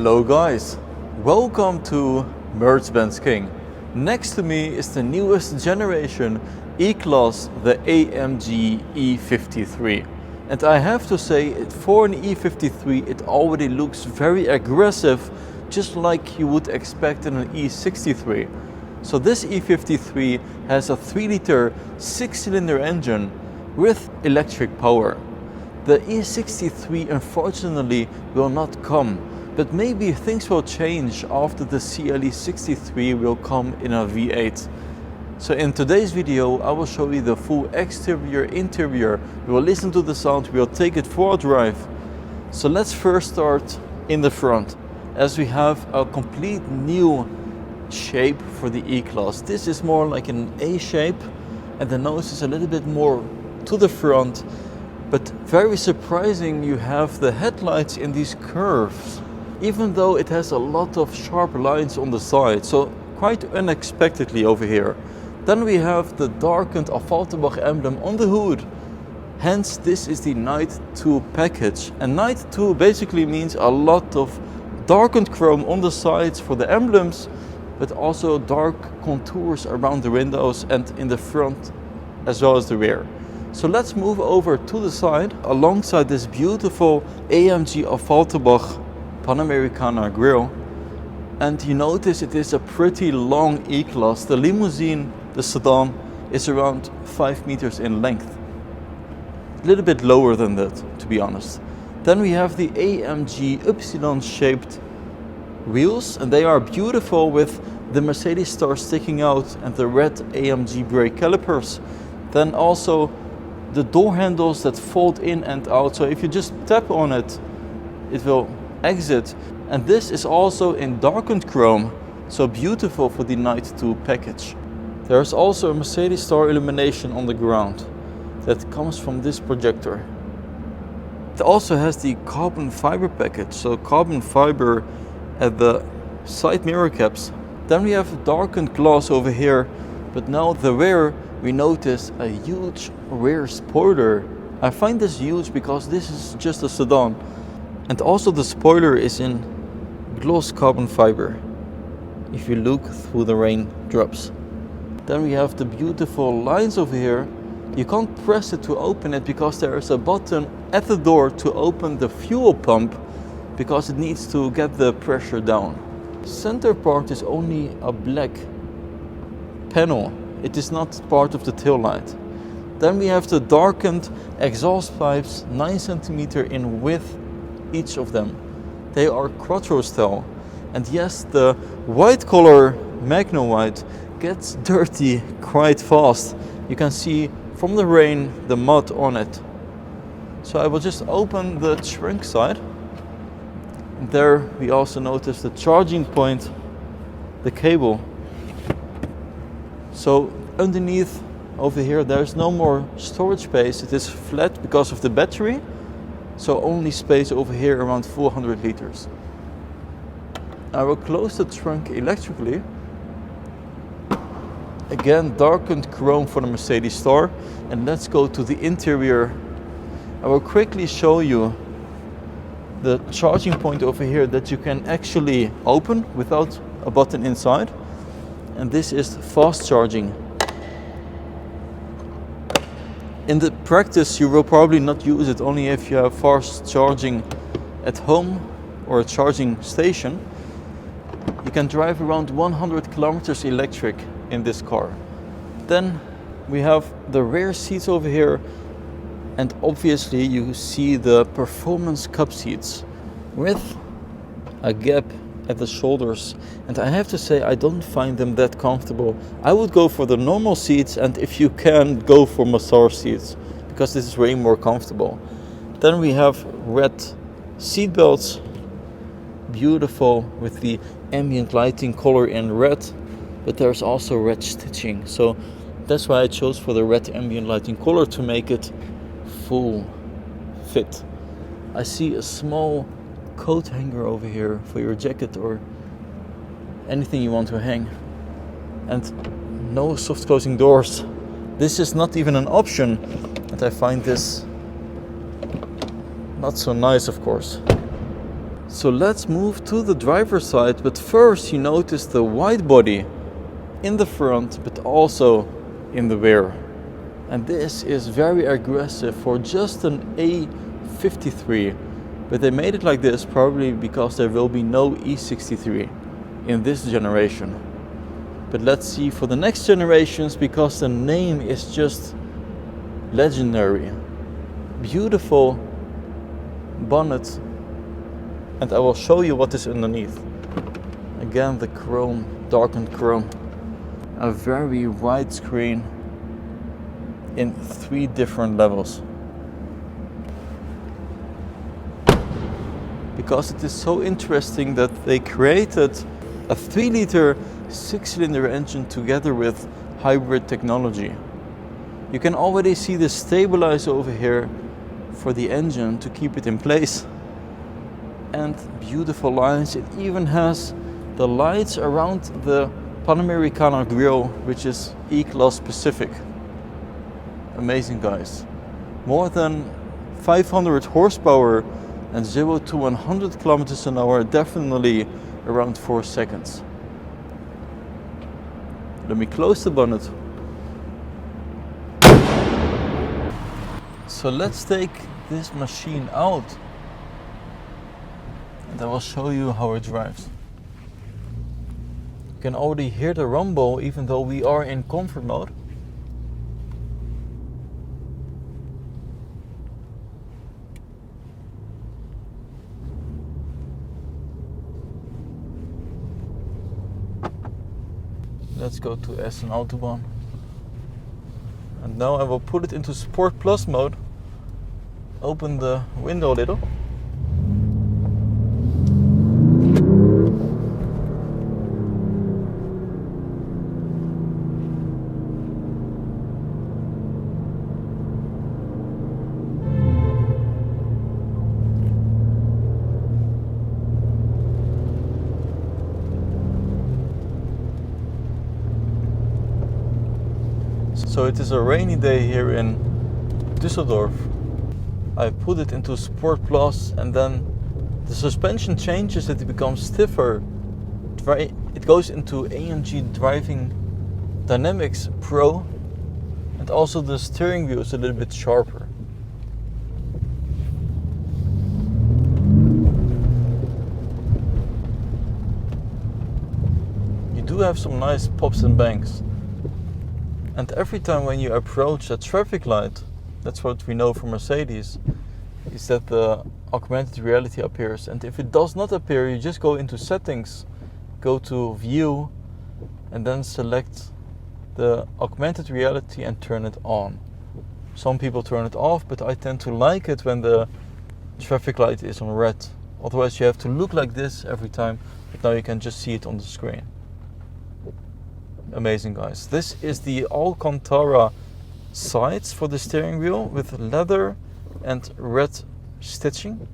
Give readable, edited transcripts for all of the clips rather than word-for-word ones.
Hello guys, welcome to MercBenzKing. Next to me is the newest generation E-Class, the AMG E53. And I have to say, for an E53 it already looks very aggressive, just like you would expect in an E63. So this E53 has a 3-liter 6-cylinder engine with electric power. The E63 unfortunately will not come, but maybe things will change after the CLE63 will come in a V8. So in today's video I will show you the full exterior, interior. We will listen to the sound, we will take it for a drive. So let's first start in the front, as we have a complete new shape for the E-Class. This is more like an A shape and the nose is a little bit more to the front. But very surprising, you have the headlights in these curves, even though it has a lot of sharp lines on the side, so quite unexpectedly over here. Then we have the darkened Autobahn emblem on the hood, hence this is the Night 2 package. And Night 2 basically means a lot of darkened chrome on the sides for the emblems, but also dark contours around the windows and in the front as well as the rear. So let's move over to the side alongside this beautiful AMG Autobahn Panamericana grille. And you notice it is a pretty long E-Class. The limousine, the sedan, is around 5 meters in length. A little bit lower than that, to be honest. Then we have the AMG Ypsilon shaped wheels, and they are beautiful with the Mercedes star sticking out and the red AMG brake calipers. Then also the door handles that fold in and out, so if you just tap on it, it will exit. And this is also in darkened chrome, so beautiful for the Night 2 package. There's also a Mercedes star illumination on the ground that comes from this projector. It also has the carbon fiber package, so carbon fiber at the side mirror caps. Then we have darkened glass over here, but now the rear we notice a huge rear spoiler. I find this huge because this is just a sedan. And also the spoiler is in gloss carbon fiber, if you look through the raindrops. Then we have the beautiful lines over here. You can't press it to open it because there is a button at the door to open the fuel pump, because it needs to get the pressure down. Center part is only a black panel. It is not part of the tail light. Then we have the darkened exhaust pipes, 9 centimeters in width, each of them. They are quattro style. And yes, the white color Magno White gets dirty quite fast. You can see from the rain the mud on it. So I will just open the trunk side. And there we also notice the charging point, the cable. So underneath over here there's no more storage space. It is flat because of the battery. So only space over here around 400 liters. I will close the trunk electrically. Again, darkened chrome for the Mercedes star. And let's go to the interior. I will quickly show you the charging point over here that you can actually open without a button inside. And this is fast charging. In the practice you will probably not use it, only if you have fast charging at home or a charging station. You can drive around 100 kilometers electric in this car. Then we have the rear seats over here, and obviously you see the performance cup seats with a gap at the shoulders, and I have to say I don't find them that comfortable. I would go for the normal seats, and if you can, go for massage seats, because this is way more comfortable. Then we have red seat belts, beautiful with the ambient lighting color in red, but there's also red stitching, so that's why I chose for the red ambient lighting color to make it full fit. I see a small coat hanger over here for your jacket or anything you want to hang, and no soft closing doors. This is not even an option, and I find this not so nice, of course. So let's move to the driver's side, but first you notice the wide body in the front but also in the rear. And this is very aggressive for just an E53, but they made it like this probably because there will be no E63 in this generation. But let's see for the next generations, because the name is just legendary. Beautiful bonnet, and I will show you what is underneath. Again, the chrome, darkened chrome. A very wide screen in 3 different levels. Because it is so interesting that they created a 3-liter 6-cylinder engine together with hybrid technology. You can already see the stabilizer over here for the engine to keep it in place. And beautiful lines. It even has the lights around the Panamericana grille, which is E-Class specific. Amazing, guys. More than 500 horsepower and 0 to 100 kilometers an hour definitely around 4 seconds. Let me close the bonnet. So let's take this machine out and I will show you how it drives. You can already hear the rumble even though we are in comfort mode. Let's go to Essen Autobahn. And now I will put it into Sport Plus mode. Open the window a little. So it is a rainy day here in Düsseldorf. I put it into Sport Plus and then the suspension changes, it becomes stiffer. It goes into AMG Driving Dynamics Pro, and also the steering wheel is a little bit sharper. You do have some nice pops and bangs. And every time when you approach a traffic light, that's what we know from Mercedes, is that the augmented reality appears. And if it does not appear, you just go into settings, go to view, and then select the augmented reality and turn it on. Some people turn it off, but I tend to like it when the traffic light is on red. Otherwise you have to look like this every time, but now you can just see it on the screen. Amazing, guys. This is the Alcantara sides for the steering wheel with leather and red stitching.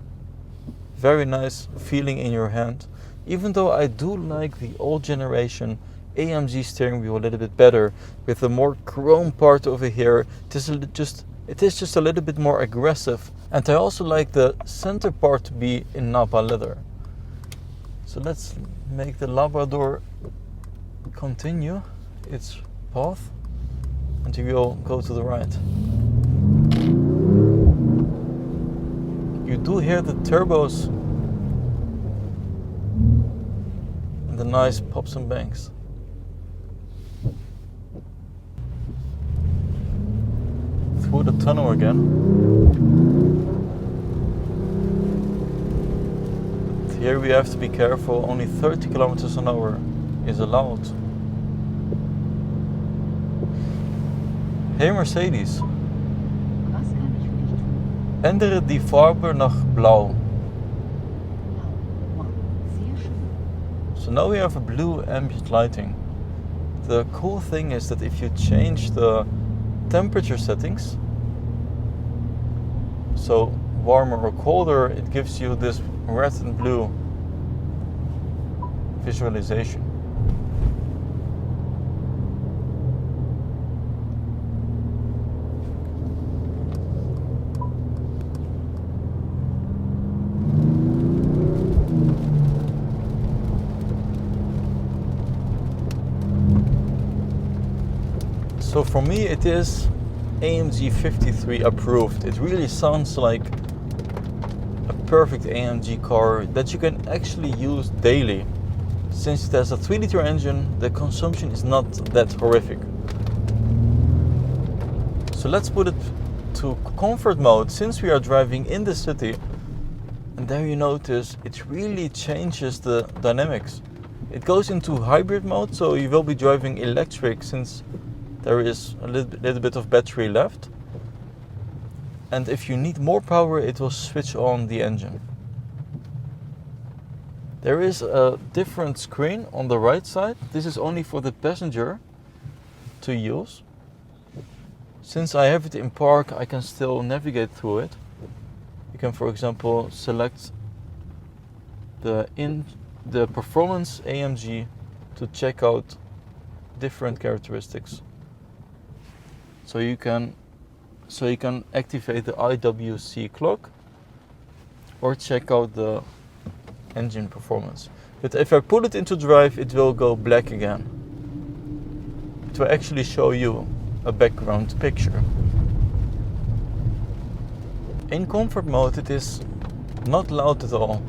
Very nice feeling in your hand. Even though I do like the old generation AMG steering wheel a little bit better, with the more chrome part over here. It is just a little bit more aggressive. And I also like the center part to be in Napa leather. So let's make the Labrador continue its path and we will go to the right. You do hear the turbos and the nice pops and bangs. Through the tunnel again. But here we have to be careful, only 30 kilometers an hour is allowed. Hey Mercedes, ändere die Farbe nach blau. So now we have a blue ambient lighting. The cool thing is that if you change the temperature settings, so warmer or colder, it gives you this red and blue visualization. So for me it is AMG 53 approved. It really sounds like a perfect AMG car that you can actually use daily. Since it has a 3-liter engine, the consumption is not that horrific. So let's put it to comfort mode since we are driving in the city, and there you notice it really changes the dynamics. It goes into hybrid mode, so you will be driving electric since there is a little bit of battery left. And if you need more power, it will switch on the engine. There is a different screen on the right side. This is only for the passenger to use. Since I have it in park, I can still navigate through it. You can, for example, select the performance AMG to check out different characteristics. So you can activate the IWC clock or check out the engine performance. But if I put it into drive, it will go black again. It will actually show you a background picture. In comfort mode it is not loud at all.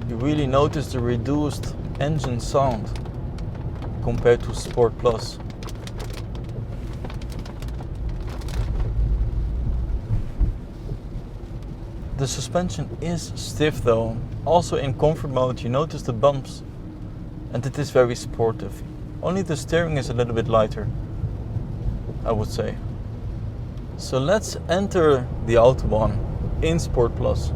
You really notice the reduced engine sound compared to Sport Plus. The suspension is stiff though. Also in comfort mode you notice the bumps, and it is very sportive. Only the steering is a little bit lighter, I would say. So let's enter the Autobahn in Sport Plus.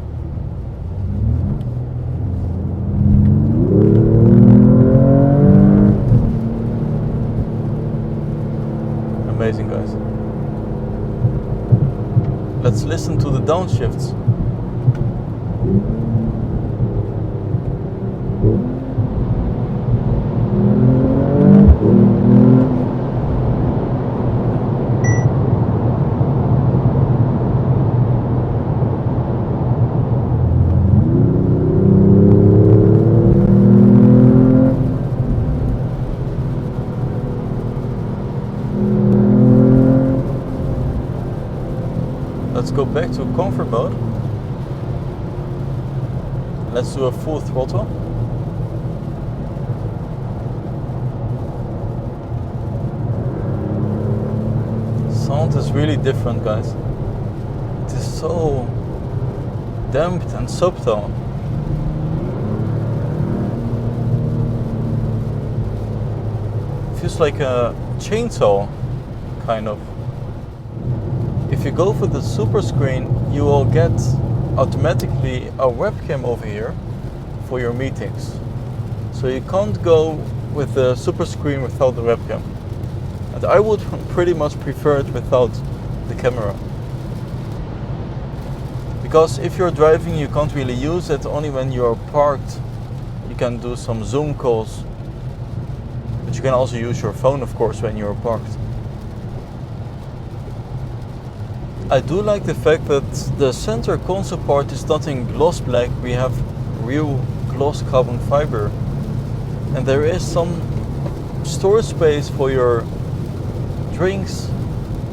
Amazing, guys. Let's listen to the downshifts. Let's go back to comfort mode. Let's do a full throttle. Sound is really different, guys. It is so damped and subtle. Feels like a chainsaw, kind of. If you go for the super screen, you will get automatically a webcam over here for your meetings. So you can't go with the super screen without the webcam. And I would pretty much prefer it without the camera. Because if you're driving, you can't really use it. Only when you're parked, you can do some Zoom calls. But you can also use your phone, of course, when you're parked. I do like the fact that the center console part is not in gloss black. We have real gloss carbon fiber, and there is some storage space for your drinks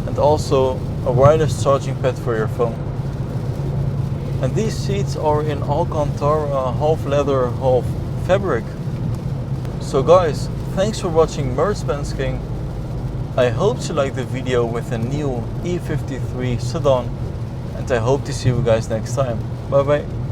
and also a wireless charging pad for your phone. And these seats are in Alcantara, half leather, half fabric. So guys, thanks for watching MercBenzKing. I hope you liked the video with the new E53 sedan, and I hope to see you guys next time. Bye bye.